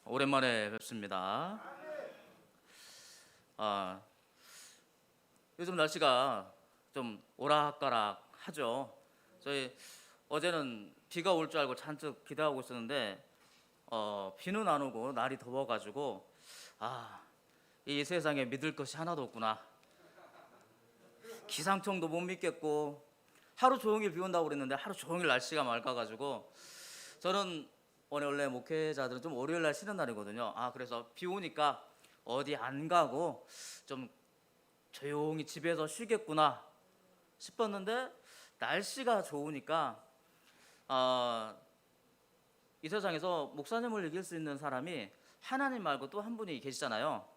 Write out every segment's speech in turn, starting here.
오랜만에 뵙습니다. 아, 요즘 날씨가 좀 오락가락하죠. 저희 어제는 비가 올 줄 알고 잔뜩 기대하고 있었는데 비는 안 오고 날이 더워가지고 이 세상에 믿을 것이 하나도 없구나. 기상청도 못 믿겠고 하루 종일 비 온다고 그랬는데 하루 종일 날씨가 맑아가지고 저는 원래 목회자들은 좀 월요일 날 쉬는 날이거든요. 그래서 비 오니까 어디 안 가고 좀 조용히 집에서 쉬겠구나 싶었는데 날씨가 좋으니까 이 세상에서 목사님을 이길 수 있는 사람이 하나님 말고 또 한 분이 계시잖아요.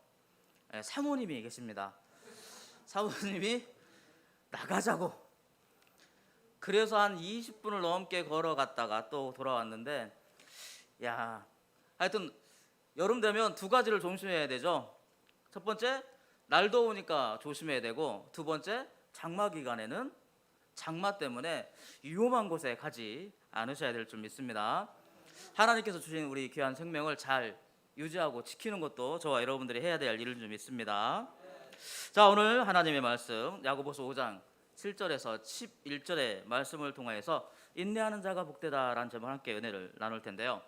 사모님이 계십니다. 사모님이 나가자고. 그래서 한 20분을 넘게 걸어갔다가 또 돌아왔는데 하여튼 여름 되면 두 가지를 조심해야 되죠. 첫 번째, 날 더우니까 조심해야 되고, 두 번째, 장마 기간에는 장마 때문에 위험한 곳에 가지 않으셔야 될 줄 믿습니다. 하나님께서 주신 우리 귀한 생명을 잘 유지하고 지키는 것도 저와 여러분들이 해야 될 일을 좀 믿습니다. 자, 오늘 하나님의 말씀 야고보서 5장 7절에서 11절의 말씀을 통하여서 인내하는 자가 복되다라는 제목을 함께 은혜를 나눌 텐데요.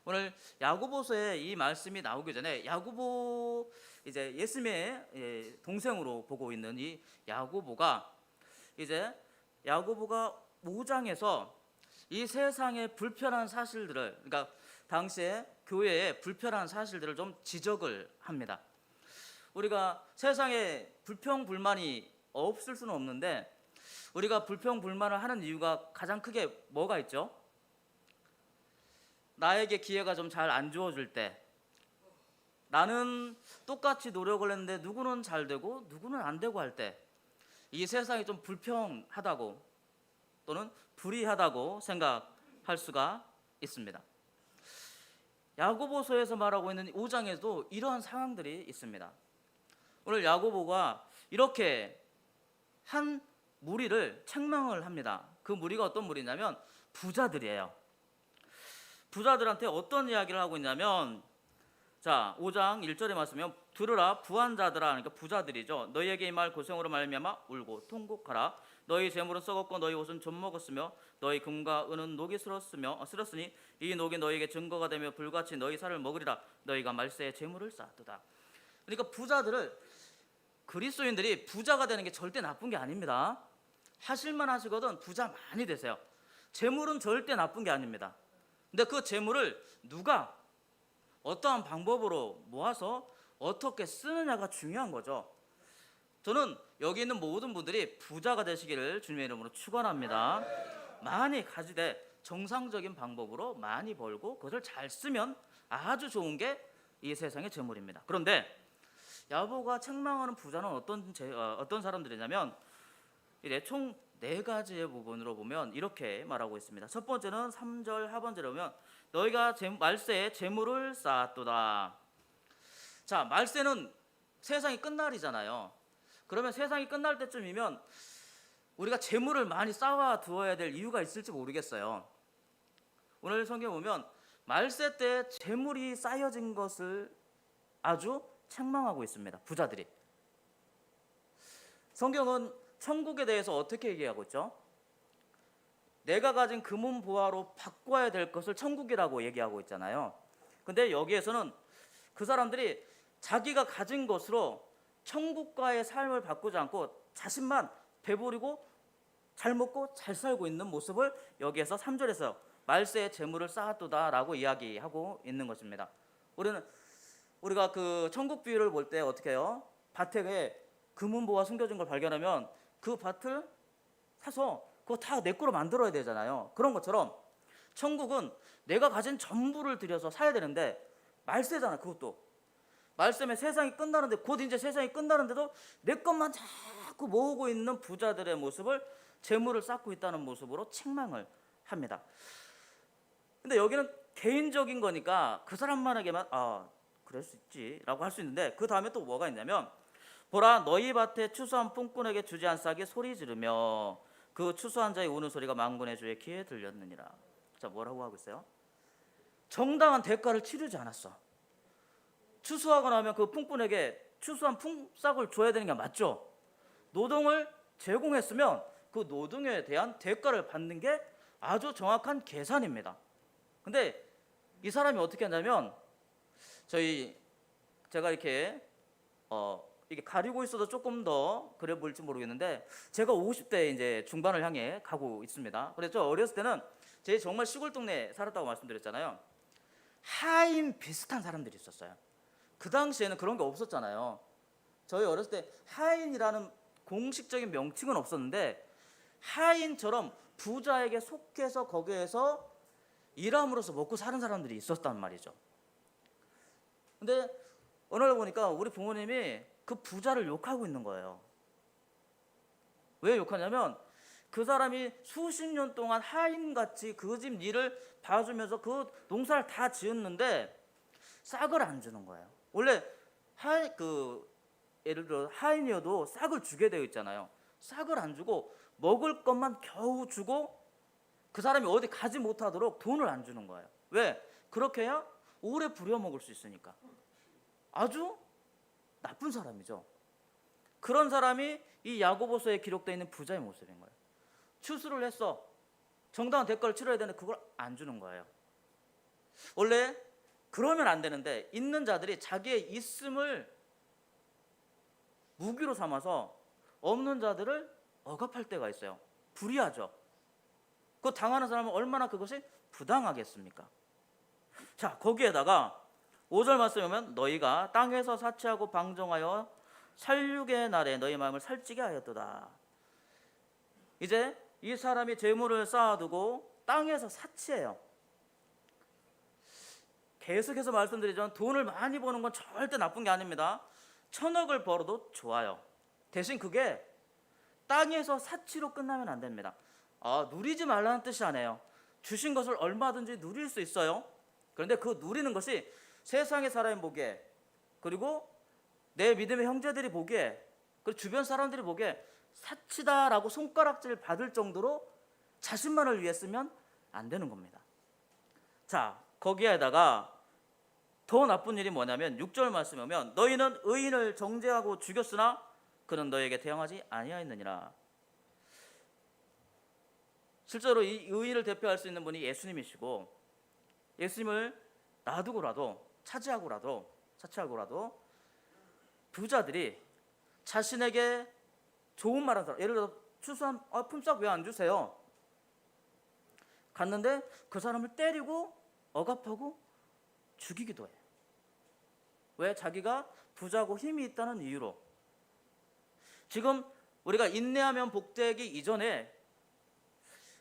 오늘 야고보서에 이 말씀이 나오기 전에 야고보, 이제 예수님의 동생으로 보고 있는 이 야고보가 5장에서 이 세상의 불편한 사실들을, 그러니까 당시에 교회의 불편한 사실들을 좀 지적을 합니다. 우리가 세상에 불평불만이 없을 수는 없는데 우리가 불평불만을 하는 이유가 가장 크게 뭐가 있죠? 나에게 기회가 좀 잘 안 주어질 때, 나는 똑같이 노력을 했는데 누구는 잘 되고 누구는 안 되고 할 때, 이 세상이 좀 불평하다고 또는 불의하다고 생각할 수가 있습니다. 야고보서에서 말하고 있는 5장에도 이러한 상황들이 있습니다. 오늘 야고보가 이렇게 한 무리를 책망을 합니다. 그 무리가 어떤 무리냐면 부자들이에요. 부자들한테 어떤 이야기를 하고 있냐면, 자, 5장 1절에 말씀하면 들으라 부한 자들아, 그러니까 부자들이죠. 너희에게 이 말 고생으로 말미암아 울고 통곡하라. 너희 재물은 썩었고 너희 옷은 좀 먹었으며 너희 금과 은은 녹이 쓸었으니 이 녹이 너희에게 증거가 되며 불같이 너희 살을 먹으리라. 너희가 말세에 재물을 쌓았도다. 그러니까 부자들을, 그리스도인들이 부자가 되는 게 절대 나쁜 게 아닙니다. 하실만 하시거든 부자 많이 되세요. 재물은 절대 나쁜 게 아닙니다. 근데 그 재물을 누가 어떠한 방법으로 모아서 어떻게 쓰느냐가 중요한 거죠. 저는 여기 있는 모든 분들이 부자가 되시기를 주님의 이름으로 축원합니다. 많이 가지되 정상적인 방법으로 많이 벌고 그것을 잘 쓰면 아주 좋은 게 이 세상의 재물입니다. 그런데 야고보가 책망하는 부자는 어떤 사람들이냐면 총 4가지의 부분으로 보면 이렇게 말하고 있습니다. 첫 번째는 3절 하반절에 보면 너희가 말세에 재물을 쌓았도다. 자, 말세는 세상이 끝날이잖아요. 그러면 세상이 끝날 때쯤이면 우리가 재물을 많이 쌓아 두어야 될 이유가 있을지 모르겠어요. 오늘 성경 보면 말세 때 재물이 쌓여진 것을 아주 책망하고 있습니다. 부자들이. 성경은 천국에 대해서 어떻게 얘기하고 있죠? 내가 가진 금은 보화로 바꿔야 될 것을 천국이라고 얘기하고 있잖아요. 근데 여기에서는 그 사람들이 자기가 가진 것으로 천국과의 삶을 바꾸지 않고 자신만 배부리고 잘 먹고 잘 살고 있는 모습을 여기에서 3절에서 말세에 재물을 쌓았도다라고 이야기하고 있는 것입니다. 우리가 그 천국 비유를 볼 때 어떻게 해요? 밭에 금은보화 숨겨진 걸 발견하면 그 밭을 사서 그거 다 내 거로 만들어야 되잖아요. 그런 것처럼 천국은 내가 가진 전부를 들여서 사야 되는데 말세잖아. 그것도 말세면 세상이 끝나는데, 곧 이제 세상이 끝나는데도 내 것만 자꾸 모으고 있는 부자들의 모습을, 재물을 쌓고 있다는 모습으로 책망을 합니다. 근데 여기는 개인적인 거니까 그 사람만에게만 그럴 수 있지 라고 할 수 있는데, 그 다음에 또 뭐가 있냐면 보라 너희 밭에 추수한 품꾼에게 주지 않사게 소리 지르며 그 추수한 자의 우는 소리가 만군의 주의 귀에 들렸느니라. 자, 뭐라고 하고 있어요? 정당한 대가를 치르지 않았어. 추수하고 나면 그 풍꾼에게 추수한 품삯을 줘야 되는 게 맞죠. 노동을 제공했으면 그 노동에 대한 대가를 받는 게 아주 정확한 계산입니다. 근데 이 사람이 어떻게 하냐면 제가 이렇게 이게 가리고 있어도 조금 더 그래 보일지 모르겠는데 제가 50대 이제 중반을 향해 가고 있습니다. 그래서 저 어렸을 때는 제 정말 시골 동네에 살았다고 말씀드렸잖아요. 하인 비슷한 사람들이 있었어요. 그 당시에는 그런 게 없었잖아요. 저희 어렸을 때 하인이라는 공식적인 명칭은 없었는데 하인처럼 부자에게 속해서 거기에서 일함으로써 먹고 사는 사람들이 있었단 말이죠. 근데 어느 날 보니까 우리 부모님이 그 부자를 욕하고 있는 거예요. 왜 욕하냐면 그 사람이 수십 년 동안 하인같이 그 집 일을 봐주면서 그 농사를 다 지었는데 싹을 안 주는 거예요. 원래 예를 들어 하인이어도 싹을 주게 되어 있잖아요. 싹을 안 주고 먹을 것만 겨우 주고 그 사람이 어디 가지 못하도록 돈을 안 주는 거예요. 왜? 그렇게 해야 오래 부려먹을 수 있으니까. 아주 나쁜 사람이죠. 그런 사람이 이 야고보서에 기록되어 있는 부자의 모습인 거예요. 추수를 했어. 정당한 대가를 치러야 되는데 그걸 안 주는 거예요. 원래 그러면 안 되는데 있는 자들이 자기의 있음을 무기로 삼아서 없는 자들을 억압할 때가 있어요. 불의하죠. 그 당하는 사람은 얼마나 그것이 부당하겠습니까? 자, 거기에다가 5절 말씀에 보면 너희가 땅에서 사치하고 방종하여 살육의 날에 너희 마음을 살찌게 하였도다. 이제 이 사람이 재물을 쌓아두고 땅에서 사치해요. 계속해서 말씀드리지만 돈을 많이 버는 건 절대 나쁜 게 아닙니다. 1,000억을 벌어도 좋아요. 대신 그게 땅에서 사치로 끝나면 안 됩니다. 누리지 말라는 뜻이 아니에요. 주신 것을 얼마든지 누릴 수 있어요. 그런데 그 누리는 것이 세상의 사람이 보기에, 그리고 내 믿음의 형제들이 보기에, 그리고 주변 사람들이 보기에 사치다라고 손가락질 받을 정도로 자신만을 위해 쓰면 안 되는 겁니다. 자, 거기에다가 더 나쁜 일이 뭐냐면 6절 말씀에 보면 너희는 의인을 정죄하고 죽였으나 그는 너희에게 대항하지 아니하였느니라. 실제로 이 의인을 대표할 수 있는 분이 예수님이시고, 예수님을 놔두고라도 차지하고라도 부자들이 자신에게 좋은 말 하는 사람, 예를 들어 추수한 품삯 왜 안 주세요? 갔는데 그 사람을 때리고 억압하고 죽이기도 해요. 왜? 자기가 부자고 힘이 있다는 이유로. 지금 우리가 인내하면 복되기 이전에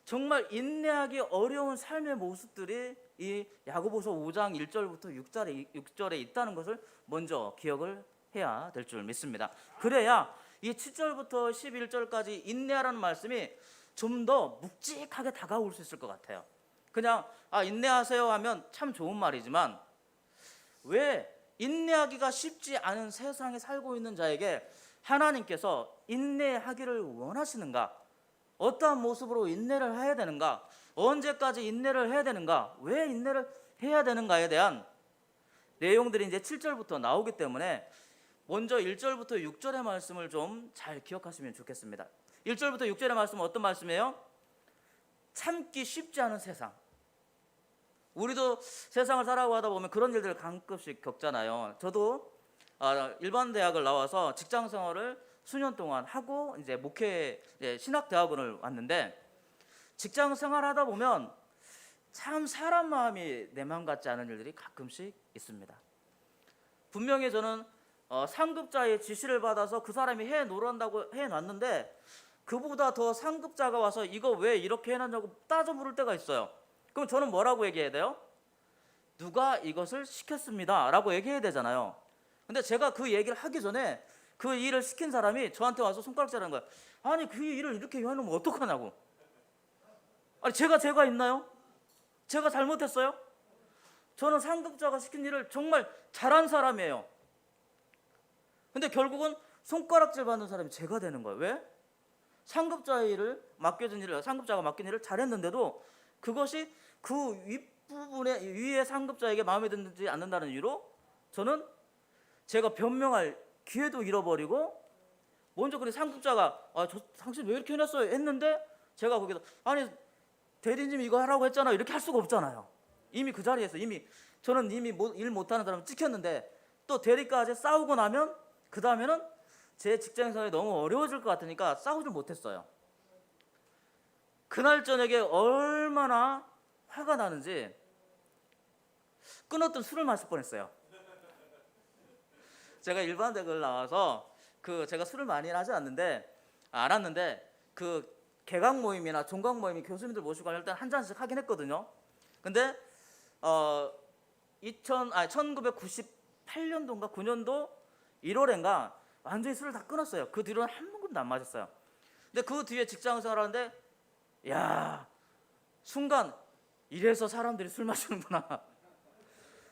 정말 인내하기 어려운 삶의 모습들이 이 야고보서 5장 1절부터 6절에 있다는 것을 먼저 기억을 해야 될 줄 믿습니다. 그래야 이 7절부터 11절까지 인내하라는 말씀이 좀 더 묵직하게 다가올 수 있을 것 같아요. 그냥 인내하세요 하면 참 좋은 말이지만 왜 인내하기가 쉽지 않은 세상에 살고 있는 자에게 하나님께서 인내하기를 원하시는가? 어떠한 모습으로 인내를 해야 되는가? 언제까지 인내를 해야 되는가? 왜 인내를 해야 되는가에 대한 내용들이 이제 7절부터 나오기 때문에 먼저 1절부터 6절의 말씀을 좀 잘 기억하시면 좋겠습니다. 1절부터 6절의 말씀은 어떤 말씀이에요? 참기 쉽지 않은 세상. 우리도 세상을 살아가다 보면 그런 일들을 가끔씩 겪잖아요. 저도 일반 대학을 나와서 직장 생활을 수년 동안 하고 이제 신학대학원을 왔는데, 직장 생활하다 보면 참 사람 마음이 내 마음 같지 않은 일들이 가끔씩 있습니다. 분명히 저는 상급자의 지시를 받아서 그 사람이 해놓으란다고 해놨는데 그보다 더 상급자가 와서 이거 왜 이렇게 해놨냐고 따져 물을 때가 있어요. 그럼 저는 뭐라고 얘기해야 돼요? 누가 이것을 시켰습니다 라고 얘기해야 되잖아요. 근데 제가 그 얘기를 하기 전에 그 일을 시킨 사람이 저한테 와서 손가락질하는 거예요. 아니 그 일을 이렇게 해놓으면 어떡하냐고. 아니 제가 있나요? 제가 잘못했어요? 저는 상급자가 시킨 일을 정말 잘한 사람이에요. 근데 결국은 손가락질 받는 사람이 제가 되는 거예요. 왜? 상급자가 맡긴 일을 잘했는데도 그것이 그 윗부분에 위에 상급자에게 마음에 들지 않는다는 이유로 저는 제가 변명할 기회도 잃어버리고 먼저 그래 상급자가 저 당신 왜 이렇게 해놨어요 했는데 제가 거기서 아니 대리님 이거 하라고 했잖아 이렇게 할 수가 없잖아요. 이미 그 자리에서 저는 이미 일 못하는 사람 찍혔는데 또 대리까지 싸우고 나면 그 다음에는 제 직장생활이 너무 어려워질 것 같으니까 싸우질 못했어요. 그날 저녁에 얼마나 화가 나는지 끊었던 술을 마실 뻔했어요. 제가 일반 대학을 나와서 제가 술을 많이 하지 않았는데 그 개강 모임이나 종강 모임이 교수님들 모시고 할 때 한 잔씩 하긴 했거든요. 근데 1998년도인가 9년도 1월인가 완전히 술을 다 끊었어요. 그 뒤로는 한 모금도 안 마셨어요. 근데 그 뒤에 직장 생활하는데 야 순간 이래서 사람들이 술 마시는구나.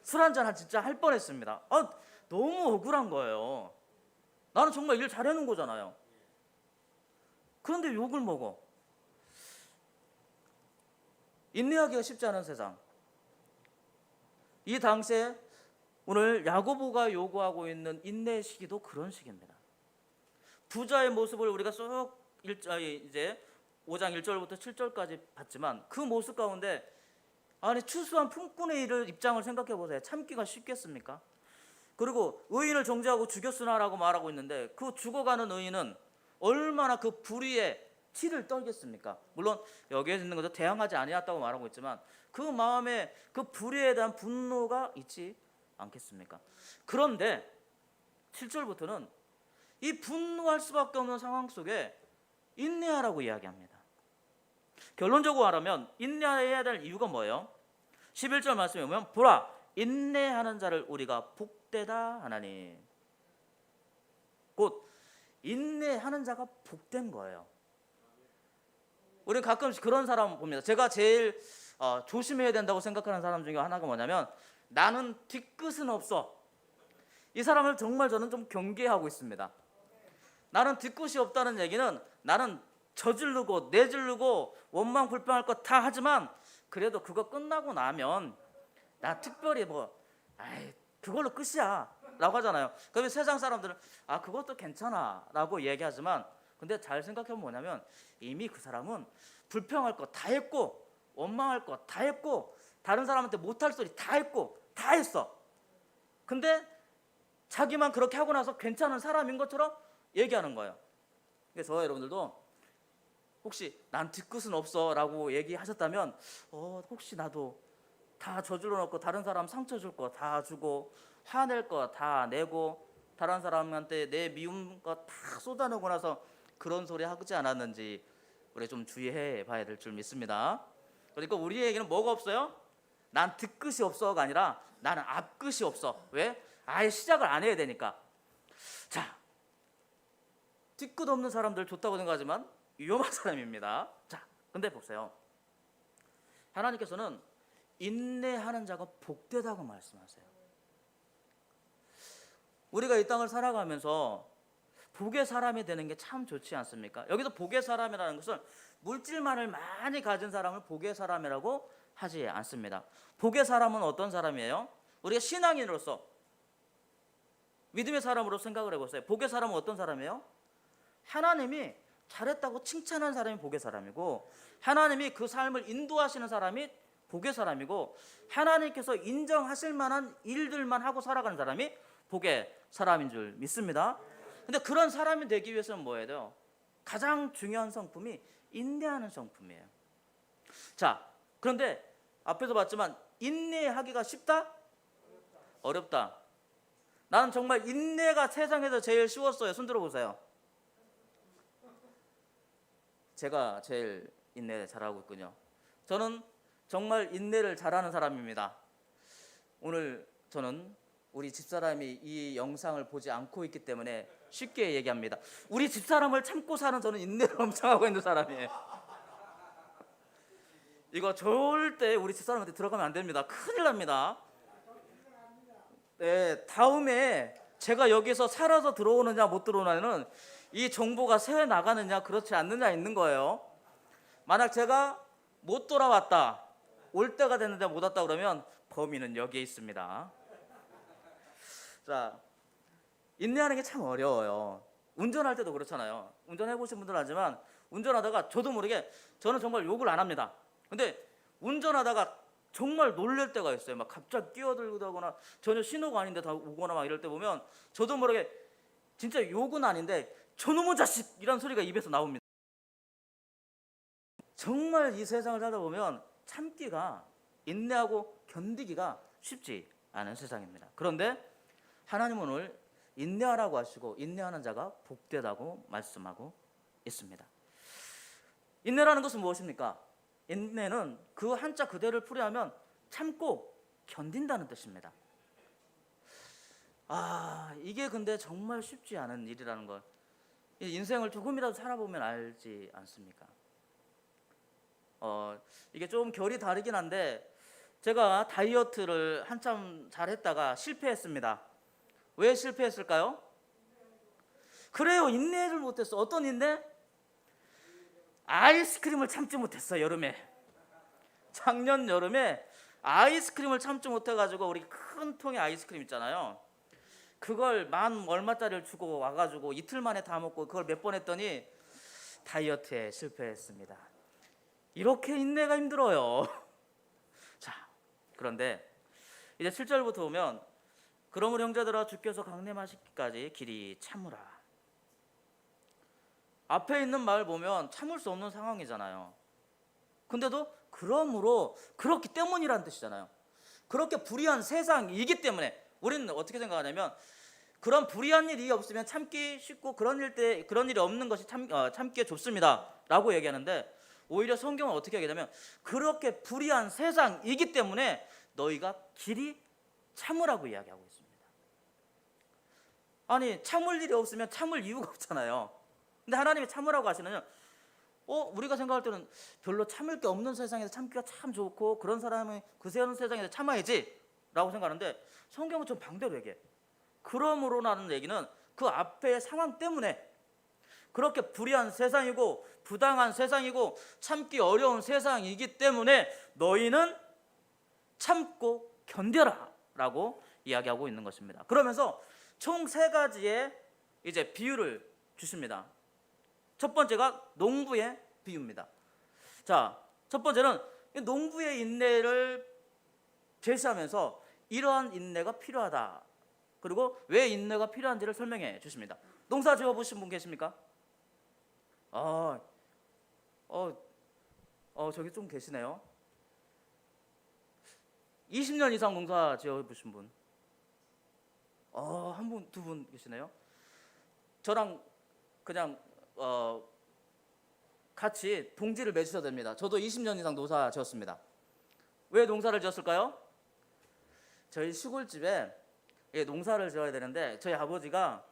술 한잔 진짜 할 뻔했습니다. 너무 억울한 거예요. 나는 정말 일 잘해놓은 거잖아요. 그런데 욕을 먹어. 인내하기가 쉽지 않은 세상. 이 당시에 오늘 야고보가 요구하고 있는 인내의 시기도 그런 시기입니다. 부자의 모습을 우리가 쏙 이제 5장 1절부터 7절까지 봤지만 그 모습 가운데 추수한 품꾼의 일을 입장을 생각해 보세요. 참기가 쉽겠습니까? 그리고 의인을 정죄하고 죽였으나라고 말하고 있는데 그 죽어가는 의인은 얼마나 그 불의의 티를 떨겠습니까? 물론 여기에 있는 것도 대항하지 아니었다고 말하고 있지만 그 마음에 그 불의에 대한 분노가 있지 않겠습니까? 그런데 7절부터는 이 분노할 수밖에 없는 상황 속에 인내하라고 이야기합니다. 결론적으로 말하면 인내해야 될 이유가 뭐예요? 11절 말씀에 보면 보라 인내하는 자를 우리가 복되다 하나니. 곧 인내하는 자가 복된 거예요. 우리는 가끔씩 그런 사람 봅니다. 제가 제일 조심해야 된다고 생각하는 사람 중에 하나가 뭐냐면 나는 뒤끝은 없어. 이 사람을 정말 저는 좀 경계하고 있습니다. 나는 뒤끝이 없다는 얘기는 나는 저지르고 내지르고 원망 불평할 것 다 하지만 그래도 그거 끝나고 나면 나 특별히 그걸로 끝이야 라고 하잖아요. 그러면 세상 사람들은 그것도 괜찮아 라고 얘기하지만 근데 잘 생각해보면 뭐냐면 이미 그 사람은 불평할 거 다 했고 원망할 거 다 했고 다른 사람한테 못할 소리 다 했고 다 했어. 근데 자기만 그렇게 하고 나서 괜찮은 사람인 것처럼 얘기하는 거예요. 그래서 저와 여러분들도 혹시 난 뒤끝은 없어 라고 얘기하셨다면 혹시 나도 다 저질러 놓고 다른 사람 상처 줄 거 다 주고 화낼 거 다 내고 다른 사람한테 내 미운 거 다 쏟아내고 나서 그런 소리 하지 않았는지 우리 좀 주의해 봐야 될 줄 믿습니다. 그러니까 우리에게는 뭐가 없어요? 난 뒷끝이 없어가 아니라 나는 앞끝이 없어. 왜? 아예 시작을 안 해야 되니까. 자, 뒷끝 없는 사람들 좋다고 생각하지만 위험한 사람입니다. 자, 근데 보세요. 하나님께서는 인내하는 자가 복되다고 말씀하세요. 우리가 이 땅을 살아가면서 복의 사람이 되는 게 참 좋지 않습니까? 여기서 복의 사람이라는 것은 물질만을 많이 가진 사람을 복의 사람이라고 하지 않습니다. 복의 사람은 어떤 사람이에요? 우리가 신앙인으로서 믿음의 사람으로 생각을 해보세요. 복의 사람은 어떤 사람이에요? 하나님이 잘했다고 칭찬하는 사람이 복의 사람이고 하나님이 그 삶을 인도하시는 사람이 복의 사람이고 하나님께서 인정하실 만한 일들만 하고 살아가는 사람이 복의 사람인 줄 믿습니다. 근데 그런 사람이 되기 위해서는 뭐 해야 돼요? 가장 중요한 성품이 인내하는 성품이에요. 자, 그런데 앞에서 봤지만 인내하기가 쉽다? 어렵다. 나는 정말 인내가 세상에서 제일 쉬웠어요. 손 들어보세요. 제가 제일 인내 잘하고 있군요. 저는 정말 인내를 잘하는 사람입니다. 오늘 저는 우리 집사람이 이 영상을 보지 않고 있기 때문에 쉽게 얘기합니다. 우리 집사람을 참고 사는 저는 인내를 엄청 하고 있는 사람이에요. 이거 절대 우리 집사람한테 들어가면 안 됩니다. 큰일 납니다. 네, 다음에 제가 여기서 살아서 들어오느냐 못 들어오느냐는 이 정보가 새어 나가느냐 그렇지 않느냐 있는 거예요. 만약 제가 못 돌아왔다, 올 때가 됐는데 못 왔다 그러면 범인은 여기에 있습니다. 자, 인내하는 게 참 어려워요. 운전할 때도 그렇잖아요. 운전해 보신 분들은 알지만 운전하다가 저도 모르게 저는 정말 욕을 안 합니다. 근데 운전하다가 정말 놀랄 때가 있어요. 막 갑자기 끼어들거나 전혀 신호가 아닌데 다 오거나 막 이럴 때 보면 저도 모르게 진짜 욕은 아닌데 저놈의 자식 이런 소리가 입에서 나옵니다. 정말 이 세상을 살다 보면 참기가, 인내하고 견디기가 쉽지 않은 세상입니다. 그런데 하나님은 오늘 인내하라고 하시고 인내하는 자가 복되다고 말씀하고 있습니다. 인내라는 것은 무엇입니까? 인내는 그 한자 그대로를 풀이하면 참고 견딘다는 뜻입니다. 이게 근데 정말 쉽지 않은 일이라는 걸 인생을 조금이라도 살아보면 알지 않습니까? 이게 좀 결이 다르긴 한데 제가 다이어트를 한참 잘했다가 실패했습니다. 왜 실패했을까요? 그래요, 인내를 못했어. 어떤 인내? 아이스크림을 참지 못했어. 여름에, 작년 여름에 아이스크림을 참지 못해가지고 우리 큰 통의 아이스크림 있잖아요. 그걸 만 얼마짜리를 주고 와가지고 이틀 만에 다 먹고 그걸 몇 번 했더니 다이어트에 실패했습니다. 이렇게 인내가 힘들어요. 자, 그런데 이제 7절부터 보면 그러므로 형제들아 주께서 강림하시기까지 길이 참으라. 앞에 있는 말 보면 참을 수 없는 상황이잖아요. 근데도 그러므로, 그렇기 때문이라는 뜻이잖아요. 그렇게 불의한 세상이기 때문에 우리는 어떻게 생각하냐면 그런 불의한 일이 없으면 참기 쉽고 그런 일이 없는 것이 참기에 좁습니다라고 얘기하는데 오히려 성경은 어떻게 얘기하냐면 그렇게 불의한 세상이기 때문에 너희가 길이 참으라고 이야기하고 있습니다. 아니, 참을 일이 없으면 참을 이유가 없잖아요. 근데 하나님이 참으라고 하시느냐? 우리가 생각할 때는 별로 참을 게 없는 세상에서 참기가 참 좋고 그런 사람은 그 세상에서 참아야지 라고 생각하는데 성경은 좀 반대로 얘기해. 그러므로라는 얘기는 그 앞의 상황 때문에 그렇게 불의한 세상이고 부당한 세상이고 참기 어려운 세상이기 때문에 너희는 참고 견뎌라 라고 이야기하고 있는 것입니다. 그러면서 총 3가지의 이제 비유를 주십니다. 첫 번째가 농부의 비유입니다. 자, 첫 번째는 농부의 인내를 제시하면서 이러한 인내가 필요하다. 그리고 왜 인내가 필요한지를 설명해 주십니다. 농사 지어보신 분 계십니까? 저기 좀 계시네요. 20년 이상 농사 지어보신 분? 한 분, 2분 계시네요. 저랑 그냥 같이 동지를 맺으셔도 됩니다. 저도 20년 이상 농사 지었습니다. 왜 농사를 지었을까요? 저희 시골집에 농사를 지어야 되는데 저희 아버지가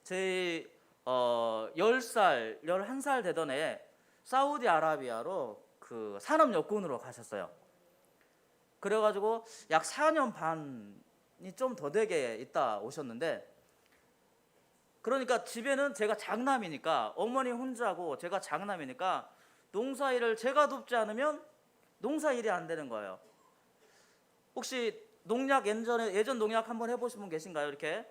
저희 10살, 11살 되던 해에 사우디아라비아로 그 산업 여군으로 가셨어요. 그래가지고 약 4년 반이 좀 더 되게 있다 오셨는데 그러니까 집에는 제가 장남이니까 어머니 혼자고 제가 장남이니까 농사일을 제가 돕지 않으면 농사일이 안 되는 거예요. 혹시 농약 예전 농약 한번 해보신 분 계신가요? 이렇게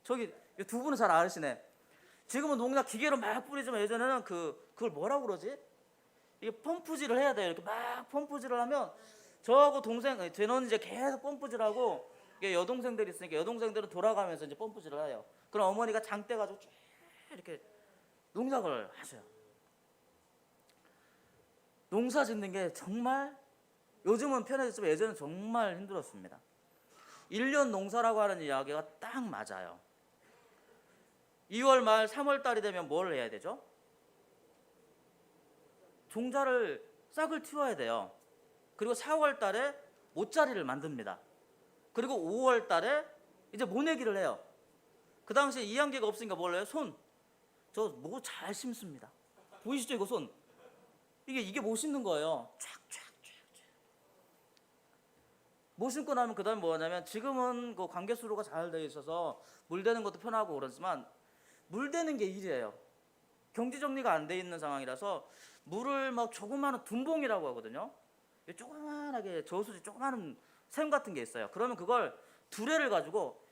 저기 2분은 잘 아시네. 지금은 농약 기계로 막 뿌리지만 예전에는 그걸 뭐라고 그러지? 이게 펌프질을 해야 돼요. 이렇게 막 펌프질을 하면 저하고 저는 이제 계속 펌프질하고 여동생들이 있으니까 여동생들은 돌아가면서 이제 펌프질을 해요. 그럼 어머니가 장대 가지고 쭉 이렇게 농작을 하셔요. 농사 짓는 게 정말 요즘은 편해졌지만 예전엔 정말 힘들었습니다. 1년 농사라고 하는 이야기가 딱 맞아요. 2월 말 3월 달이 되면 뭘 해야 되죠? 종자를 싹을 틔워야 돼요. 그리고 4월 달에 모짜리를 만듭니다. 그리고 5월 달에 이제 모내기를 해요. 그 당시에 이항기가 없으니까 뭘 해요? 저 뭐 잘 심습니다. 보이시죠 이거 손? 이게 못 심는 거예요. 쫙쫙쫙쫙. 못 심고 나면 그다음에 뭐냐면 지금은 그 관계수로가 잘 되어 있어서 물대는 것도 편하고 그렇지만 물대는 게 일이에요. 경지 정리가 안 돼 있는 상황이라서 물을 막 조그마한 둔봉이라고 하거든요. 조그만하게 저수지 조그마한 샘 같은 게 있어요. 그러면 그걸 두레를 가지고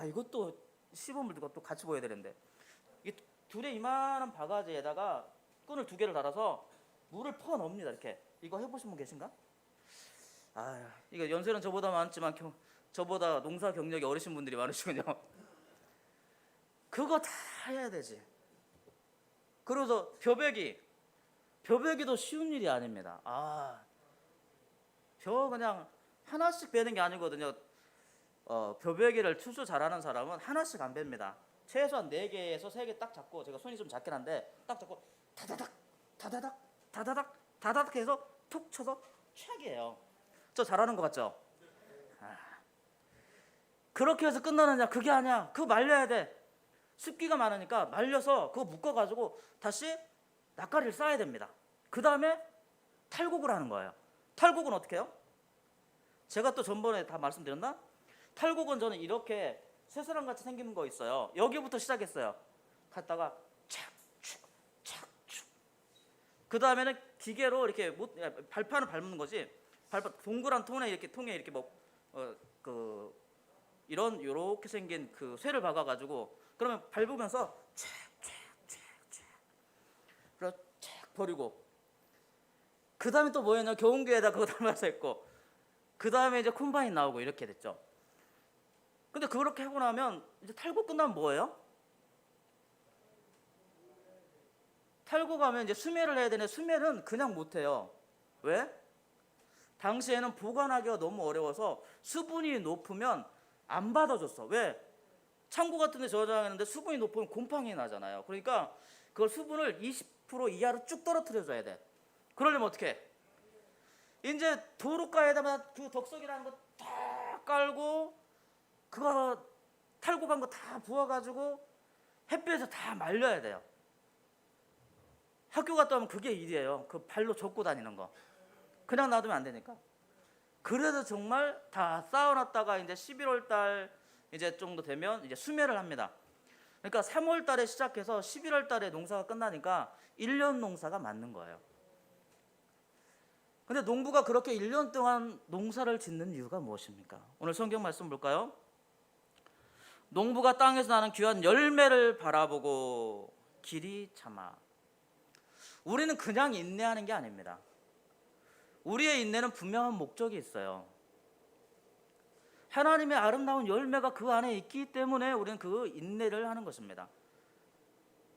이것도 시범을 두고 또 같이 보여야 되는데, 이 둘의 이만한 바가지에다가 끈을 2개를 달아서 물을 퍼 넣습니다. 이렇게. 이거 해보신 분 계신가? 이거 연세는 저보다 많지만 저보다 농사 경력이 어리신 분들이 많으시군요. 그거 다 해야 되지. 그래서 벼베기도 쉬운 일이 아닙니다. 벼 그냥 하나씩 베는 게 아니거든요. 벼베기를 투수 잘하는 사람은 하나씩 안 뱁니다. 최소한 4개에서 3개 딱 잡고, 제가 손이 좀 작긴 한데 딱 잡고 다다닥 다다닥 다다닥 다다닥 해서 툭 쳐서 최악이에요. 저 잘하는 것 같죠? 그렇게 해서 끝나느냐? 그게 아니야. 그거 말려야 돼. 습기가 많으니까 말려서 그거 묶어가지고 다시 낯가리를 쌓아야 됩니다. 그 다음에 탈곡을 하는 거예요. 탈곡은 어떻게 해요? 제가 또 전번에 다 말씀드렸나? 탈곡은 저는 이렇게 쇠사람같이 생기는 거 있어요. 여기부터 시작했어요. 갔다가 착축 착축. 그 다음에는 기계로 이렇게 발판을 밟는 거지. 동그란 통에 이렇게 이렇게 생긴 그 쇠를 박아가지고, 그러면 밟으면서 착착착착 그리고 착 버리고, 그 다음에 또 뭐였냐? 교훈기에다 그거 담아서 했고, 그 다음에 이제 콤바인 나오고 이렇게 됐죠. 근데 그렇게 하고 나면 이제 탈곡 끝나면 뭐예요? 탈곡하면 이제 수매를 해야 되는데, 수매는 그냥 못해요. 왜? 당시에는 보관하기가 너무 어려워서 수분이 높으면 안 받아줬어. 왜? 창고 같은 데 저장했는데 수분이 높으면 곰팡이 나잖아요. 그러니까 그걸 수분을 20% 이하로 쭉 떨어뜨려 줘야 돼. 그러려면 어떻게 해? 이제 도로가에다가 그 덕석이라는 거 다 깔고, 그거 탈곡한 거 다 부어가지고 햇볕에서 다 말려야 돼요. 학교 갔다 오면 그게 일이에요. 그 발로 젓고 다니는 거. 그냥 놔두면 안 되니까. 그래도 정말 다 쌓아놨다가 이제 11월 달 이제 정도 되면 이제 수매를 합니다. 그러니까 3월 달에 시작해서 11월 달에 농사가 끝나니까 1년 농사가 맞는 거예요. 근데 농부가 그렇게 1년 동안 농사를 짓는 이유가 무엇입니까? 오늘 성경 말씀 볼까요? 농부가 땅에서 나는 귀한 열매를 바라보고 길이 참아. 우리는 그냥 인내하는 게 아닙니다. 우리의 인내는 분명한 목적이 있어요. 하나님의 아름다운 열매가 그 안에 있기 때문에 우리는 그 인내를 하는 것입니다.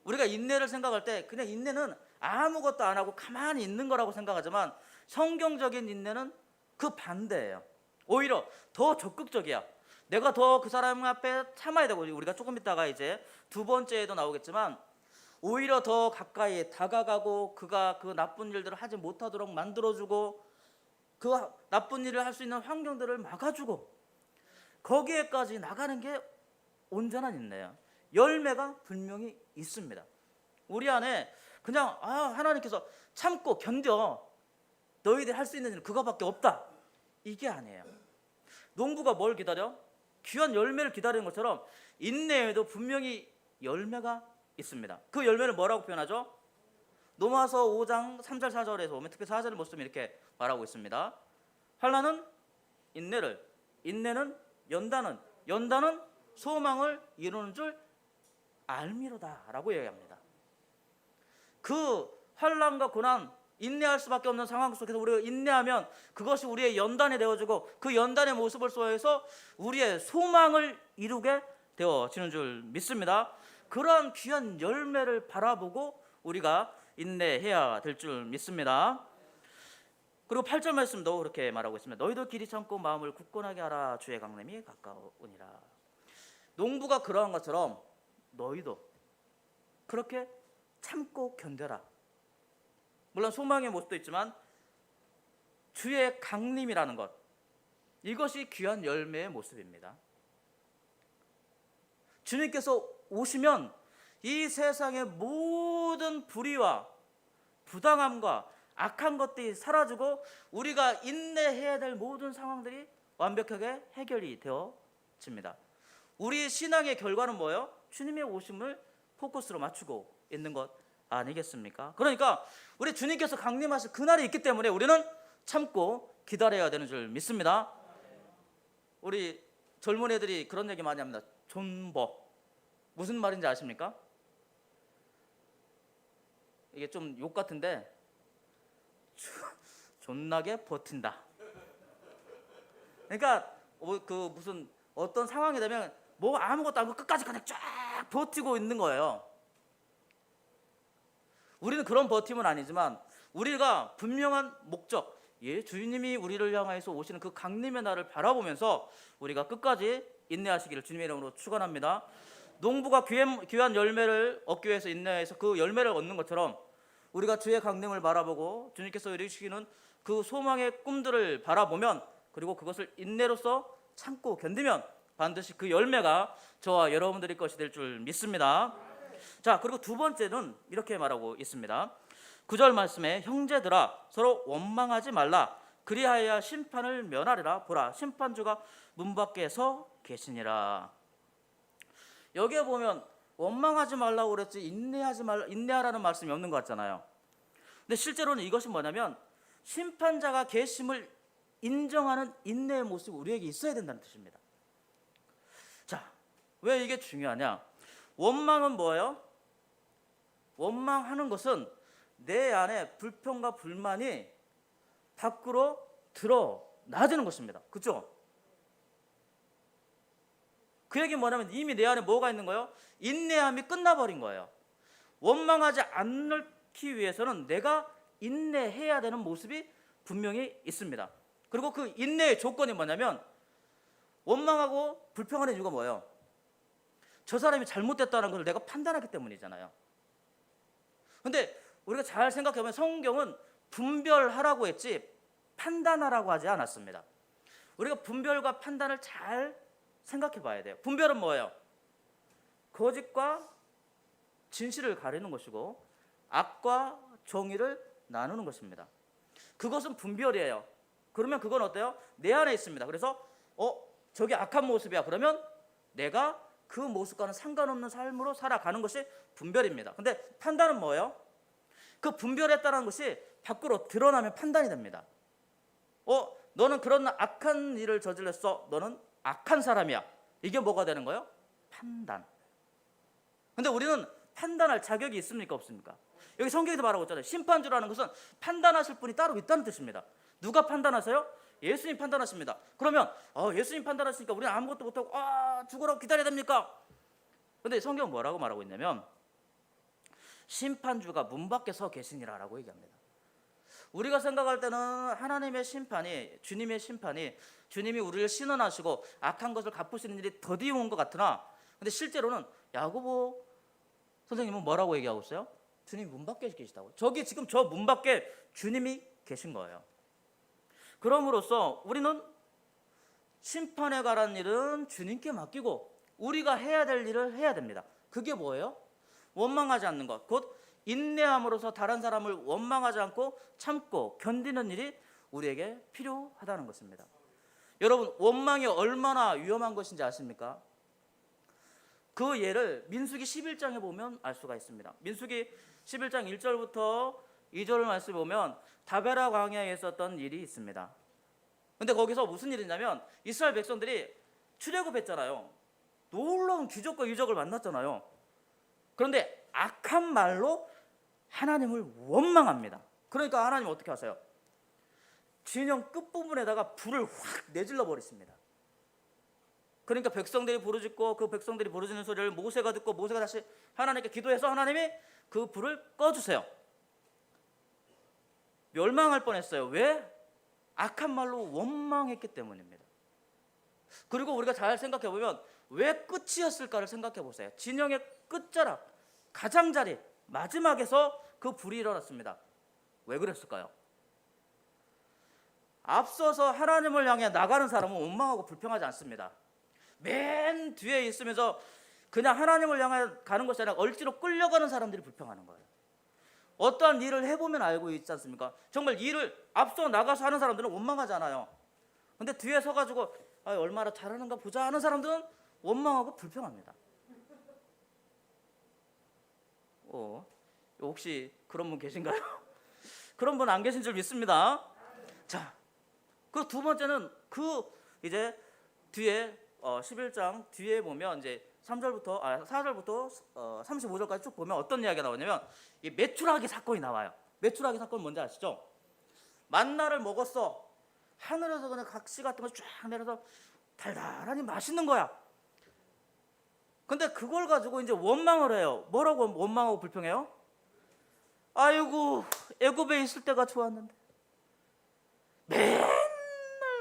우리가 인내를 생각할 때 그냥 인내는 아무것도 안 하고 가만히 있는 거라고 생각하지만, 성경적인 인내는 그 반대예요. 오히려 더 적극적이야. 내가 더 그 사람 앞에 참아야 되고, 우리가 조금 있다가 이제 2번째에도 나오겠지만, 오히려 더 가까이 다가가고 그가 그 나쁜 일들을 하지 못하도록 만들어주고, 그 나쁜 일을 할 수 있는 환경들을 막아주고, 거기에까지 나가는 게 온전한 인내예요. 열매가 분명히 있습니다. 우리 안에 그냥 하나님께서 참고 견뎌, 너희들 할 수 있는 일은 그거밖에 없다, 이게 아니에요. 농부가 뭘 기다려? 귀한 열매를 기다리는 것처럼 인내에도 분명히 열매가 있습니다. 그 열매를 뭐라고 표현하죠? 로마서 5장 3절 4절에서 보면 특히 4절의 모습을 이렇게 말하고 있습니다. 환난은 인내를, 인내는 연단은, 연단은 소망을 이루는 줄 알미로다 라고 얘기합니다. 그 환난과 고난, 인내할 수밖에 없는 상황 속에서 우리가 인내하면 그것이 우리의 연단이 되어지고, 그 연단의 모습을 통해서 우리의 소망을 이루게 되어지는 줄 믿습니다. 그러한 귀한 열매를 바라보고 우리가 인내해야 될 줄 믿습니다. 그리고 8절 말씀도 그렇게 말하고 있습니다. 너희도 길이 참고 마음을 굳건하게 하라, 주의 강림이 가까우니라. 농부가 그러한 것처럼 너희도 그렇게 참고 견뎌라. 물론 소망의 모습도 있지만 주의 강림이라는 것, 이것이 귀한 열매의 모습입니다. 주님께서 오시면 이 세상의 모든 불의와 부당함과 악한 것들이 사라지고 우리가 인내해야 될 모든 상황들이 완벽하게 해결이 되어집니다. 우리 신앙의 결과는 뭐예요? 주님의 오심을 포커스로 맞추고 있는 것 아니겠습니까? 그러니까 우리 주님께서 강림하실 그날이 있기 때문에 우리는 참고 기다려야 되는 줄 믿습니다. 우리 젊은 애들이 그런 얘기 많이 합니다. 존버. 무슨 말인지 아십니까? 이게 좀 욕 같은데 존나게 버틴다. 그러니까 그 무슨 어떤 상황이 되면 뭐 아무것도 안 하고 끝까지 그냥 쫙 버티고 있는 거예요. 우리는 그런 버팀은 아니지만 우리가 분명한 목적, 주님이 우리를 향해서 오시는 그 강림의 날을 바라보면서 우리가 끝까지 인내하시기를 주님의 이름으로 축원합니다. 농부가 귀한 열매를 얻기 위해서 인내해서 그 열매를 얻는 것처럼 우리가 주의 강림을 바라보고 주님께서 이루시는 그 소망의 꿈들을 바라보면, 그리고 그것을 인내로서 참고 견디면 반드시 그 열매가 저와 여러분들의 것이 될 줄 믿습니다. 자, 그리고 두 번째는 이렇게 말하고 있습니다. 9절 말씀에 형제들아 서로 원망하지 말라. 그리하여 심판을 면하리라. 보라, 심판주가 문 밖에 서 계시니라. 여기에 보면 원망하지 말라고 그랬지 인내하라는 말씀이 없는 것 같잖아요. 근데 실제로는 이것이 뭐냐면 심판자가 계심을 인정하는 인내의 모습이 우리에게 있어야 된다는 뜻입니다. 자, 왜 이게 중요하냐? 원망은 뭐예요? 원망하는 것은 내 안에 불평과 불만이 밖으로 드러나지는 것입니다. 그렇죠? 그 얘기는 뭐냐면 이미 내 안에 뭐가 있는 거예요? 인내함이 끝나버린 거예요. 원망하지 않기 위해서는 내가 인내해야 되는 모습이 분명히 있습니다. 그리고 그 인내의 조건이 뭐냐면, 원망하고 불평하는 이유가 뭐예요? 저 사람이 잘못됐다는 것을 내가 판단하기 때문이잖아요. 근데 우리가 잘 생각해보면 성경은 분별하라고 했지 판단하라고 하지 않았습니다. 우리가 분별과 판단을 잘 생각해 봐야 돼요. 분별은 뭐예요? 거짓과 진실을 가리는 것이고 악과 정의를 나누는 것입니다. 그것은 분별이에요. 그러면 그건 어때요? 내 안에 있습니다. 그래서 저게 악한 모습이야. 그러면 내가 그 모습과는 상관없는 삶으로 살아가는 것이 분별입니다. 근데 판단은 뭐예요? 그 분별했다는 것이 밖으로 드러나면 판단이 됩니다. 너는 그런 악한 일을 저질렀어. 너는 악한 사람이야. 이게 뭐가 되는 거예요? 판단. 근데 우리는 판단할 자격이 있습니까? 없습니까? 여기 성경에도 말하고 있잖아요. 심판주라는 것은 판단하실 분이 따로 있다는 뜻입니다. 누가 판단하세요? 예수님 판단하십니다. 그러면 예수님 판단하시니까 우리는 아무것도 못하고 죽으라고 기다려야 됩니까? 근데 성경은 뭐라고 말하고 있냐면 심판주가 문 밖에 서 계시니라라고 얘기합니다. 우리가 생각할 때는 하나님의 심판이, 주님의 심판이, 주님이 우리를 신원하시고 악한 것을 갚으시는 일이 더디게 온 것 같으나, 근데 실제로는 야고보 선생님은 뭐라고 얘기하고 있어요? 주님이 문 밖에 계시다고. 저기 지금 저 문 밖에 주님이 계신 거예요. 그럼으로써 우리는 심판에 관한 일은 주님께 맡기고 우리가 해야 될 일을 해야 됩니다. 그게 뭐예요? 원망하지 않는 것, 곧 인내함으로써 다른 사람을 원망하지 않고 참고 견디는 일이 우리에게 필요하다는 것입니다. 여러분, 원망이 얼마나 위험한 것인지 아십니까? 그 예를 민수기 11장에 보면 알 수가 있습니다. 민수기 11장 1절부터 2절 말씀을 보면 다베라 광야에 있었던 일이 있습니다. 근데 거기서 무슨 일이냐면 이스라엘 백성들이 출애굽했잖아요. 놀라운 기적과 유적을 만났잖아요. 그런데 악한 말로 하나님을 원망합니다. 그러니까 하나님 어떻게 하세요? 진영 끝부분에다가 불을 확 내질러 버리십니다. 그러니까 백성들이 부르짖고 그 백성들이 부르짖는 소리를 모세가 듣고 모세가 다시 하나님께 기도해서 하나님이 그 불을 꺼주세요. 멸망할 뻔했어요. 왜? 악한 말로 원망했기 때문입니다. 그리고 우리가 잘 생각해 보면 왜 끝이었을까를 생각해 보세요. 진영의 끝자락, 가장자리, 마지막에서 그 불이 일어났습니다. 왜 그랬을까요? 앞서서 하나님을 향해 나가는 사람은 원망하고 불평하지 않습니다. 맨 뒤에 있으면서 그냥 하나님을 향해 가는 것이 아니라 억지로 끌려가는 사람들이 불평하는 거예요. 어떠한 일을 해보면 알고 있지 않습니까? 정말 일을 앞서 나가서 하는 사람들은 원망하잖아요. 근데 뒤에 서가지고 얼마나 잘하는가 보자 하는 사람들은 원망하고 불평합니다. 혹시 그런 분 계신가요? 그런 분 안 계신 줄 믿습니다. 자, 그 두 번째는 그 이제 뒤에 11장 뒤에 보면 이제 4절부터 35절까지 쭉 보면 어떤 이야기가 나오냐면 이 메추라기 사건이 나와요. 메추라기 사건 뭔지 아시죠? 만나를 먹었어. 하늘에서 그냥 각시 같은 거 쫙 내려서 달달하니 맛있는 거야. 근데 그걸 가지고 이제 원망을 해요. 뭐라고 원망하고 불평해요? 아이고, 애굽에 있을 때가 좋았는데 맨날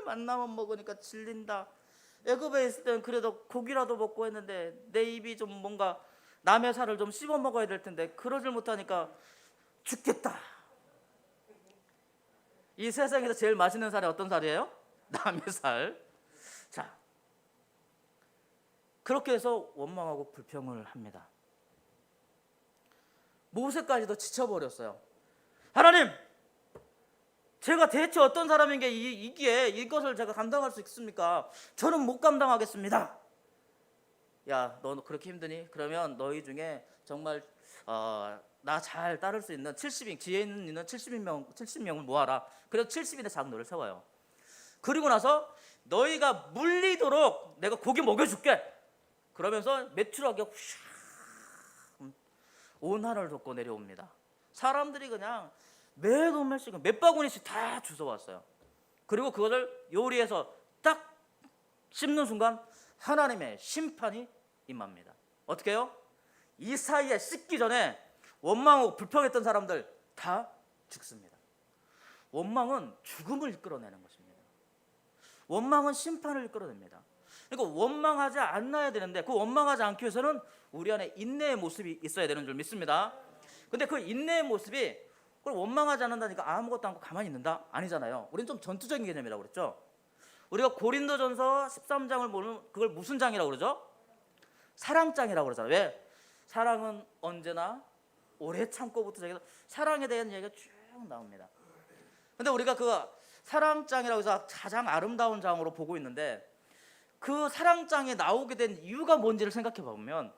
만나만 먹으니까 질린다. 애굽에 있을 때는 그래도 고기라도 먹고 했는데 내 입이 좀 뭔가 남의 살을 좀 씹어 먹어야 될 텐데 그러질 못하니까 죽겠다. 이 세상에서 제일 맛있는 살이 어떤 살이에요? 남의 살. 자, 그렇게 해서 원망하고 불평을 합니다. 모세까지도 지쳐버렸어요. 하나님, 제가 대체 어떤 사람인 게 이기에 이것을 제가 감당할 수 있습니까? 저는 못 감당하겠습니다. 야, 너 그렇게 힘드니? 그러면 너희 중에 정말 나 잘 따를 수 있는 70인 지혜 있는 70명을 모아라. 그래서 70인의 장로를 세워요. 그리고 나서 너희가 물리도록 내가 고기 먹여줄게. 그러면서 메추라기가 온 하늘을 덮고 내려옵니다. 사람들이 그냥 매도 몇 바구니씩 다 주워왔어요. 그리고 그것을 요리해서 딱 씹는 순간 하나님의 심판이 임합니다. 어떻게 해요? 이 사이에 씹기 전에 원망하고 불평했던 사람들 다 죽습니다. 원망은 죽음을 이끌어내는 것입니다. 원망은 심판을 이끌어냅니다. 그러니까 원망하지 않아야 되는데 그 원망하지 않기 위해서는 우리 안에 인내의 모습이 있어야 되는 줄 믿습니다. 근데 그 인내의 모습이 그걸 원망하지 않는다니까 아무것도 않고 가만히 있는다? 아니잖아요. 우리는 좀 전투적인 개념이라고 그랬죠. 우리가 고린도전서 13장을 보면 그걸 무슨 장이라고 그러죠? 사랑장이라고 그러잖아요. 왜? 사랑은 언제나 오래 참고부터 시작해서 사랑에 대한 이야기가 쭉 나옵니다. 근데 우리가 그 사랑장이라고 해서 가장 아름다운 장으로 보고 있는데 그 사랑장에 나오게 된 이유가 뭔지를 생각해 보면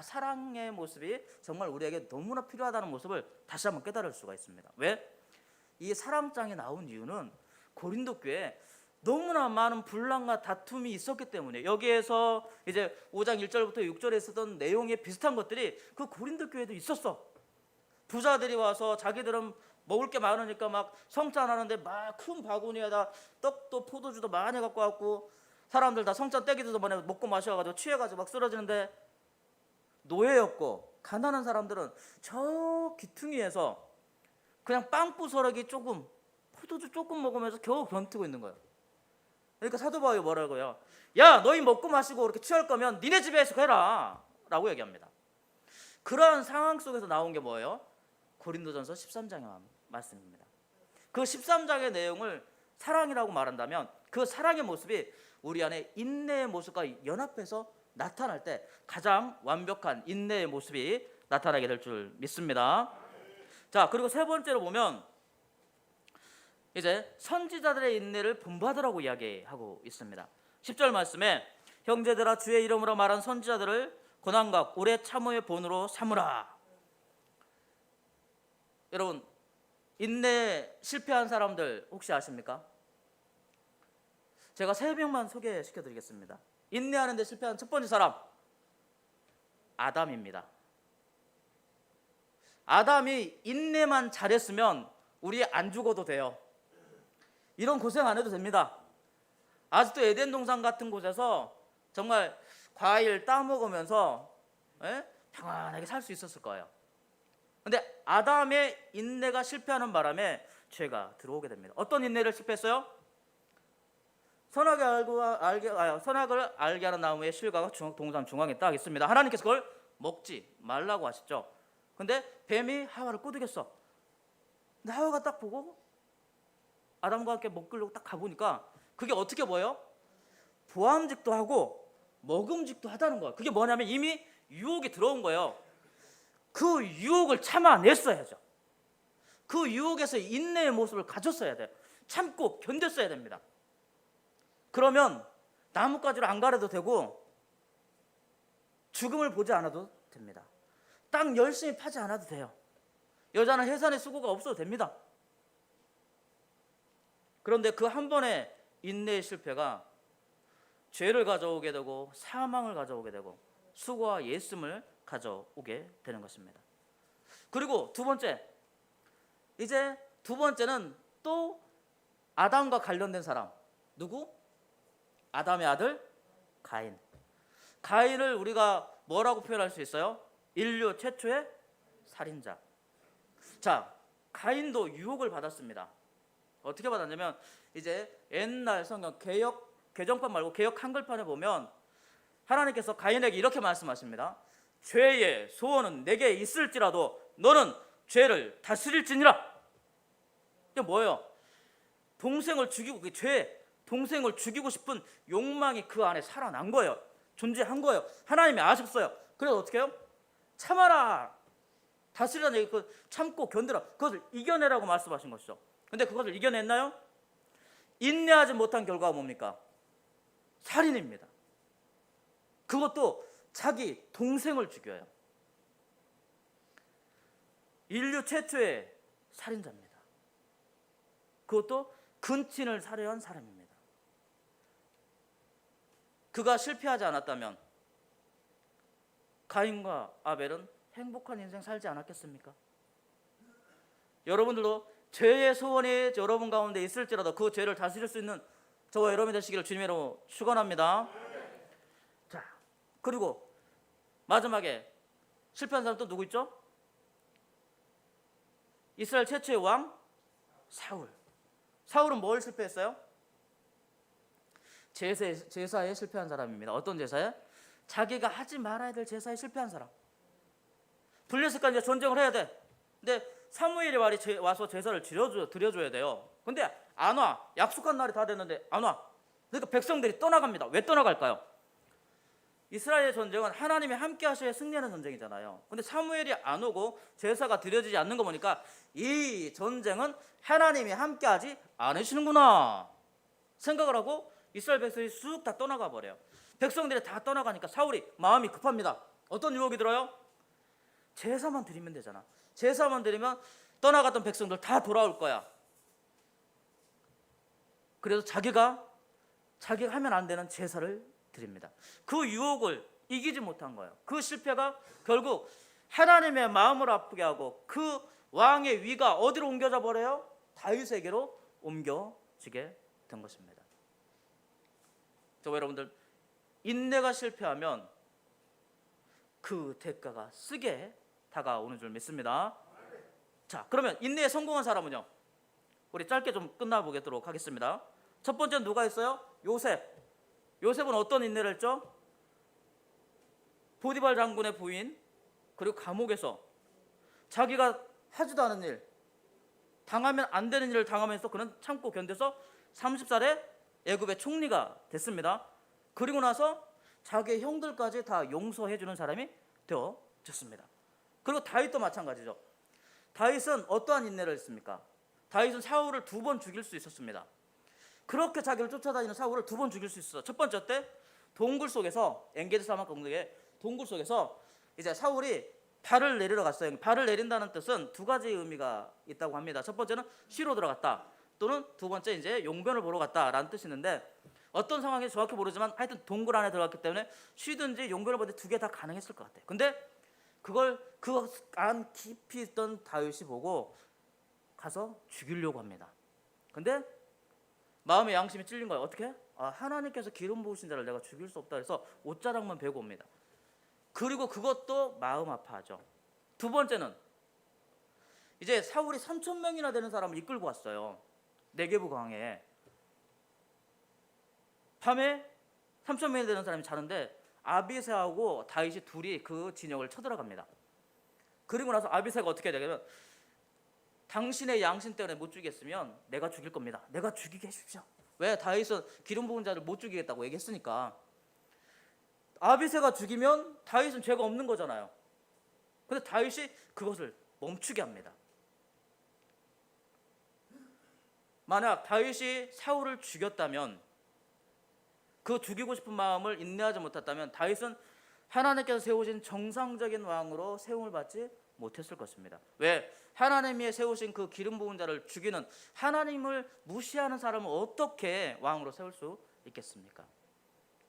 사랑의 모습이 정말 우리에게 너무나 필요하다는 모습을 다시 한번 깨달을 수가 있습니다. 왜? 이 사랑장에 나온 이유는 고린도 교회에 너무나 많은 분란과 다툼이 있었기 때문에 여기에서 이제 5장 1절부터 6절에 있었던 내용에 비슷한 것들이 그 고린도 교회도 있었어. 부자들이 와서 자기들은 먹을 게 많으니까 막 성찬하는데 막 큰 바구니에다 떡도 포도주도 많이 갖고 왔고 사람들 다 성찬 떼기도 전에 먹고 마셔가지고 취해가지고 막 쓰러지는데 노예였고 가난한 사람들은 저 귀퉁이에서 그냥 빵 부스러기 조금 포도주 조금 먹으면서 겨우 견디고 있는 거예요. 그러니까 사도 바울이 뭐라고요? 야, 너희 먹고 마시고 그렇게 취할 거면 니네 집에서 해라 라고 얘기합니다. 그러한 상황 속에서 나온 게 뭐예요? 고린도전서 13장의 말씀입니다. 그 13장의 내용을 사랑이라고 말한다면 그 사랑의 모습이 우리 안에 인내의 모습과 연합해서 나타날 때 가장 완벽한 인내의 모습이 나타나게 될 줄 믿습니다. 자, 그리고 세 번째로 보면 이제 선지자들의 인내를 본받으라고 이야기하고 있습니다. 10절 말씀에 형제들아 주의 이름으로 말한 선지자들을 고난과 오래 참음의 본으로 삼으라. 여러분, 인내 실패한 사람들 혹시 아십니까? 제가 3명만 소개시켜 드리겠습니다. 인내하는 데 실패한 첫 번째 사람 아담입니다. 아담이 인내만 잘했으면 우리 안 죽어도 돼요. 이런 고생 안 해도 됩니다. 아직도 에덴 동산 같은 곳에서 정말 과일 따먹으면서 평안하게 살 수 있었을 거예요. 근데 아담의 인내가 실패하는 바람에 죄가 들어오게 됩니다. 어떤 인내를 실패했어요? 선악을 알게 하는 나무의 실과가 동산 중앙에 딱 있습니다. 하나님께서 그걸 먹지 말라고 하셨죠. 근데 뱀이 하와를 꼬드겼어. 근데 하와가 딱 보고 아담과 함께 먹으려고 딱 가보니까 그게 어떻게 보여요? 보암직도 하고 먹음직도 하다는 거예요. 그게 뭐냐면 이미 유혹이 들어온 거예요. 그 유혹을 참아냈어야죠. 그 유혹에서 인내의 모습을 가졌어야 돼요. 참고 견뎠어야 됩니다. 그러면 나뭇가지를 안 가려도 되고 죽음을 보지 않아도 됩니다. 땅 열심히 파지 않아도 돼요. 여자는 해산의 수고가 없어도 됩니다. 그런데 그 한 번의 인내의 실패가 죄를 가져오게 되고 사망을 가져오게 되고 수고와 예씀을 가져오게 되는 것입니다. 그리고 두 번째, 이제 두 번째는 또 아담과 관련된 사람. 누구? 아담의 아들 가인. 가인을 우리가 뭐라고 표현할 수 있어요? 인류 최초의 살인자. 자, 가인도 유혹을 받았습니다. 어떻게 받았냐면 이제 옛날 성경 개정판 말고 개역 한글판에 보면 하나님께서 가인에게 이렇게 말씀하십니다. 죄의 소원은 내게 있을지라도 너는 죄를 다스릴지니라. 이게 뭐예요? 동생을 죽이고, 그 죄, 동생을 죽이고 싶은 욕망이 그 안에 살아난 거예요. 존재한 거예요. 하나님이 아셨어요. 그래서 어떻게 해요? 참아라. 다스리라는 얘기, 참고 견디라. 그것을 이겨내라고 말씀하신 것이죠. 근데 그것을 이겨냈나요? 인내하지 못한 결과가 뭡니까? 살인입니다. 그것도 자기 동생을 죽여요. 인류 최초의 살인자입니다. 그것도 근친을 살해한 사람입니다. 그가 실패하지 않았다면 가인과 아벨은 행복한 인생 살지 않았겠습니까? 여러분들도 죄의 소원이 여러분 가운데 있을지라도 그 죄를 다스릴 수 있는 저와 여러분이 되시기를 주님으로 축원합니다. 자, 그리고 마지막에 실패한 사람 또 누구 있죠? 이스라엘 최초의 왕 사울. 사울은 뭘 실패했어요? 제사에 실패한 사람입니다. 어떤 제사에? 자기가 하지 말아야 될 제사에 실패한 사람. 블레셋과 이제 전쟁을 해야 돼. 근데 사무엘이 와서 제사를 드려줘야 돼요. 근데 안 와. 약속한 날이 다 됐는데 안 와. 그러니까 백성들이 떠나갑니다. 왜 떠나갈까요? 이스라엘의 전쟁은 하나님이 함께 하셔야 승리하는 전쟁이잖아요. 근데 사무엘이 안 오고 제사가 드려지지 않는 거 보니까 이 전쟁은 하나님이 함께 하지 않으시는구나 생각을 하고 이스라엘 백성이 쑥 다 떠나가 버려요. 백성들이 다 떠나가니까 사울이 마음이 급합니다. 어떤 유혹이 들어요? 제사만 드리면 되잖아. 제사만 드리면 떠나갔던 백성들 다 돌아올 거야. 그래서 자기가 하면 안 되는 제사를 드립니다. 그 유혹을 이기지 못한 거예요. 그 실패가 결국 하나님의 마음을 아프게 하고 그 왕의 위가 어디로 옮겨져 버려요? 다윗에게로 옮겨지게 된 것입니다. 저와 여러분들, 인내가 실패하면 그 대가가 쓰게 다가오는 줄 믿습니다. 자, 그러면 인내에 성공한 사람은요? 우리 짧게 좀 끝나보도록 하겠습니다. 첫 번째는 누가 있어요? 요셉. 요셉은 어떤 인내를 했죠? 보디발 장군의 부인, 그리고 감옥에서 자기가 하지도 않은 일, 당하면 안 되는 일을 당하면서 그는 참고 견뎌서 30살에 애굽의 총리가 됐습니다. 그리고 나서 자기의 형들까지 다 용서해 주는 사람이 되어졌습니다. 그리고 다윗도 마찬가지죠. 다윗은 어떠한 인내를 했습니까? 다윗은 사울을 2번 죽일 수 있었습니다. 그렇게 자기를 쫓아다니는 사울을 2번 죽일 수 있었어요. 첫 번째 때 동굴 속에서, 엔게디 사막 공동의 동굴 속에서 이제 사울이 발을 내리러 갔어요. 발을 내린다는 뜻은 2가지 의미가 있다고 합니다. 첫 번째는 쉬러 들어갔다, 또는 두 번째 이제 용변을 보러 갔다라는 뜻이 있는데, 어떤 상황인지 정확히 모르지만 하여튼 동굴 안에 들어갔기 때문에 쉬든지 용변을 보든지 2개 다 가능했을 것 같아요. 근데 그걸 그 안 깊이 있던 다윗이 보고 가서 죽이려고 합니다. 근데 마음의 양심이 찔린 거예요. 어떻게? 하나님께서 기름 부으신 자를 내가 죽일 수 없다 해서 옷자락만 베고 옵니다. 그리고 그것도 마음 아파하죠. 두 번째는 이제 사울이 3,000명이나 되는 사람을 이끌고 왔어요. 네게부 광야에. 밤에 3,000명이 되는 사람이 자는데 아비새하고 다윗이 둘이 그 진영을 쳐들어갑니다. 그리고 나서 아비새가 어떻게 되냐면, 당신의 양심 때문에 못 죽이겠으면 내가 죽일 겁니다. 내가 죽이게 해주십시오. 왜? 다윗은 기름 부은 자를 못 죽이겠다고 얘기했으니까. 아비새가 죽이면 다윗은 죄가 없는 거잖아요. 근데 다윗이 그것을 멈추게 합니다. 만약 다윗이 사울을 죽였다면, 그 죽이고 싶은 마음을 인내하지 못했다면 다윗은 하나님께서 세우신 정상적인 왕으로 세움을 받지 못했을 것입니다. 왜? 하나님이 세우신 그 기름 부은 자를 죽이는, 하나님을 무시하는 사람을 어떻게 왕으로 세울 수 있겠습니까?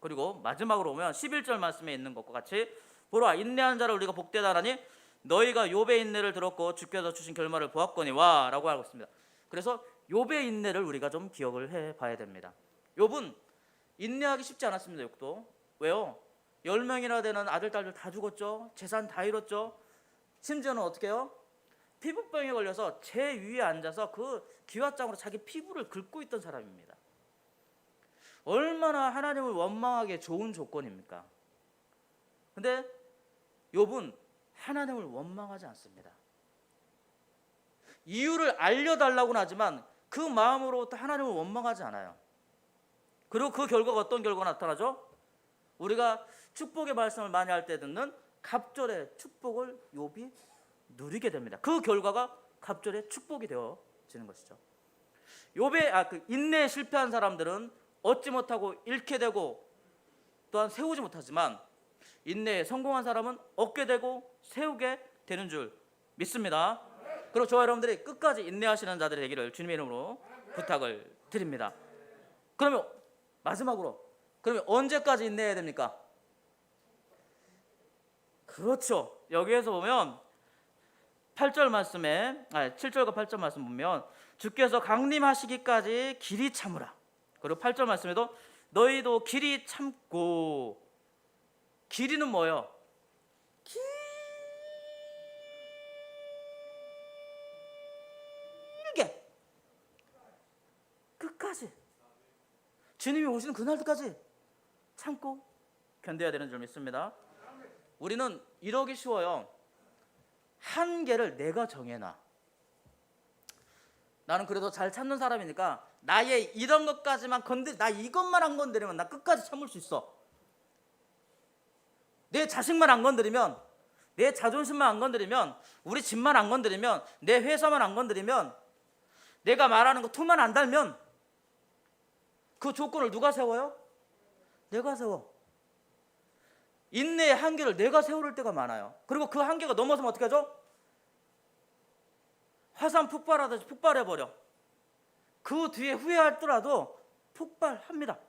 그리고 마지막으로 보면 11절 말씀에 있는 것과 같이 보라 인내하는 자를 우리가 복되다 하나니 너희가 욥의 인내를 들었고 주께서 주신 결말을 보았거니와 라고 하고 있습니다. 그래서 욥의 인내를 우리가 좀 기억을 해봐야 됩니다. 욥은 인내하기 쉽지 않았습니다. 욥도. 왜요? 10명이나 되는 아들 딸들 다 죽었죠. 재산 다 잃었죠. 심지어는 어떻게 해요? 피부병에 걸려서 제 위에 앉아서 그 기와장으로 자기 피부를 긁고 있던 사람입니다. 얼마나 하나님을 원망하기에 좋은 조건입니까? 근데 욥은 하나님을 원망하지 않습니다. 이유를 알려달라고는 하지만 그 마음으로부터 하나님을 원망하지 않아요. 그리고 그 결과가 어떤 결과가 나타나죠? 우리가 축복의 말씀을 많이 할 때 듣는 갑절의 축복을 욥이 누리게 됩니다. 그 결과가 갑절의 축복이 되어지는 것이죠. 욥의 그 인내에 실패한 사람들은 얻지 못하고 잃게 되고 또한 세우지 못하지만 인내에 성공한 사람은 얻게 되고 세우게 되는 줄 믿습니다. 그리고 저와 여러분들이 끝까지 인내하시는 자들이 되기를 주님의 이름으로 부탁을 드립니다. 그러면 마지막으로 그러면 언제까지 인내해야 됩니까? 그렇죠. 여기에서 보면 8절 말씀에 7절과 8절 말씀 보면 주께서 강림하시기까지 길이 참으라. 그리고 8절 말씀에도 너희도 길이 참고. 길이는 뭐예요? 길게 끝까지 주님이 오시는 그날까지 참고 견뎌야 되는 줄 믿습니다. 우리는 이러기 쉬워요. 한계를 내가 정해놔. 나는 그래도 잘 참는 사람이니까 나의 이런 것까지만 나 이것만 안 건드리면 나 끝까지 참을 수 있어. 내 자식만 안 건드리면, 내 자존심만 안 건드리면, 우리 집만 안 건드리면, 내 회사만 안 건드리면, 내가 말하는 거 투만 안 달면 그 조건을 누가 세워요? 내가 세워. 인내의 한계를 내가 세울 때가 많아요. 그리고 그 한계가 넘어서면 어떻게 하죠? 화산 폭발하듯이 폭발해버려. 그 뒤에 후회하더라도 폭발합니다.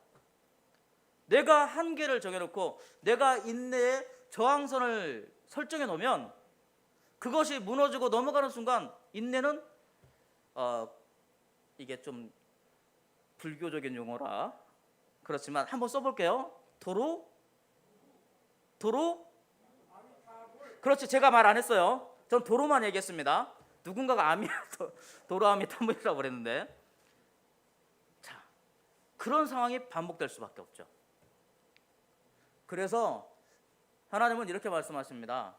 내가 한계를 정해놓고 내가 인내의 저항선을 설정해 놓으면 그것이 무너지고 넘어가는 순간 인내는 이게 좀 불교적인 용어라 그렇지만 한번 써볼게요. 도로 그렇지. 제가 말 안 했어요. 전 도로만 얘기했습니다. 누군가가 도로아미 타물이라고 그랬는데, 자, 그런 상황이 반복될 수밖에 없죠. 그래서 하나님은 이렇게 말씀하십니다.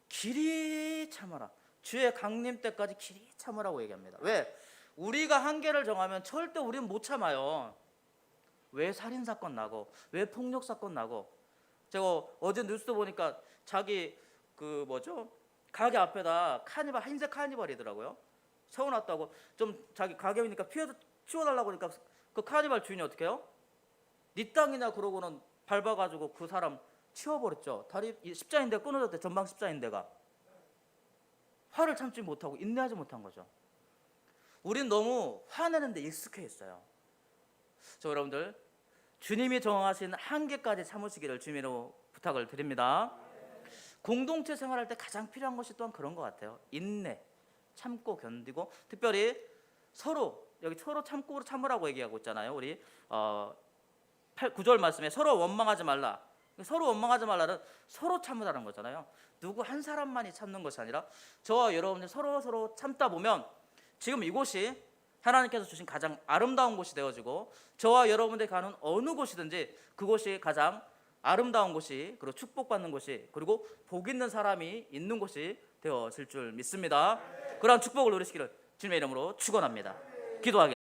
길이 참아라. 주의 강림 때까지 길이 참으라고 얘기합니다. 왜? 우리가 한계를 정하면 절대 우리는 못 참아요. 왜 살인사건 나고, 왜 폭력사건 나고. 제가 어제 뉴스 보니까 자기 가게 앞에다 카니발, 흰색 카니발이더라고요. 세워놨다고. 좀 자기 가게이니까 치워달라고 하니까 그 카니발 주인이 어떻게 해요? 네 땅이냐 그러고는 밟아가지고 그 사람 치워버렸죠. 다리 십자인대 끊어졌대. 전방 십자인대가. 화를 참지 못하고 인내하지 못한 거죠. 우린 너무 화내는데 익숙해 있어요. 저 여러분들 주님이 정하신 한계까지 참으시기를 주님으로 부탁을 드립니다. 공동체 생활할 때 가장 필요한 것이 또한 그런 것 같아요. 인내, 참고 견디고, 특별히 여기 서로 참고 참으라고 얘기하고 있잖아요. 우리 9절 말씀에 서로 원망하지 말라. 서로 원망하지 말라는 서로 참으라는 거잖아요. 누구 한 사람만이 참는 것이 아니라 저와 여러분들 서로 참다 보면 지금 이곳이 하나님께서 주신 가장 아름다운 곳이 되어지고, 저와 여러분들이 가는 어느 곳이든지 그곳이 가장 아름다운 곳이, 그리고 축복받는 곳이, 그리고 복 있는 사람이 있는 곳이 되어질 줄 믿습니다. 그러한 축복을 누리시기를 주님의 이름으로 축원합니다. 기도하겠습니다.